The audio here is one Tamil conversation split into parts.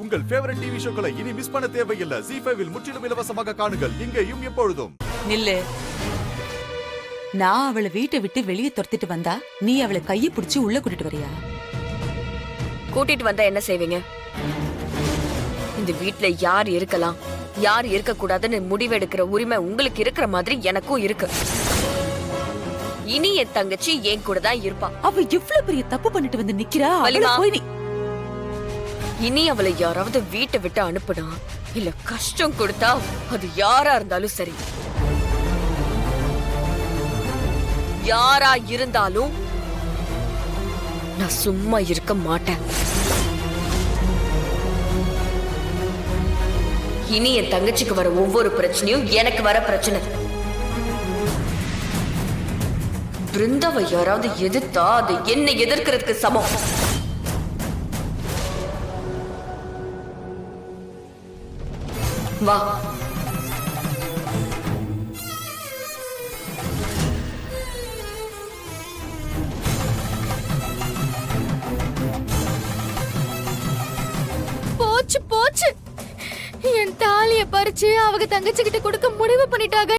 உங்கள் ஃபேவரட் டிவி ஷோக்களை இனி மிஸ் பண்ண தேவையில்லை. ZEE5 இல் முற்றிலும் இலவசமாக காணுங்கள். இங்கேயும் எப்பொழுதும். நில்லு. நான் அவளை வீட்டை விட்டு வெளியே துரத்திட்டு வந்தா நீ அவளை கையை பிடிச்சு உள்ள கூட்டிட்டு வரியா? கூட்டிட்டு வந்தா என்ன செய்வீங்க? இந்த வீட்ல யார் இருக்கலாம் யார் இருக்க கூடாதுன்னு முடிவெடுக்கிற உரிமை உங்களுக்கு இருக்கிற மாதிரி எனக்கும் இருக்கு. இனி என் தங்கச்சி என் கூட தான் இருப்பா. அவ எவ்வளவு பெரிய தப்பு பண்ணிட்டு வந்து நிக்கிறா. வலிமா. போய் நீ இனி அவளை யாராவது வீட்டை விட்டு அனுப்புனா இல்ல கஷ்டம் கொடுத்தா அது யாரா இருந்தாலும் சரி, யாரா இருந்தாலும் நான் சும்மா இருக்க மாட்டேன். இனி என் தங்கச்சிக்கு வர ஒவ்வொரு பிரச்சனையும் எனக்கு வர பிரச்சனை. பிருந்தாவை யாராவது எதிர்த்தா அது என்னை எதிர்க்கிறதுக்கு சமம். வா. போச்சு போச்சு, என் தாலிய பறிச்சு அவங்க தங்கச்சி கிட்ட கொடுக்க முடிவு பண்ணிட்டாங்க.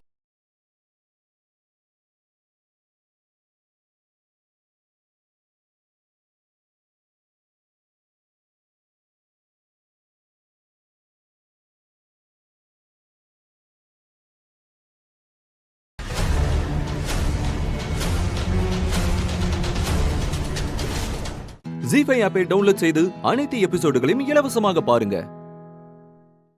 ZEE5 ஆப்பை டவுன்லோட் செய்து அனைத்து எபிசோடுகளையும் இலவசமாக பாருங்க.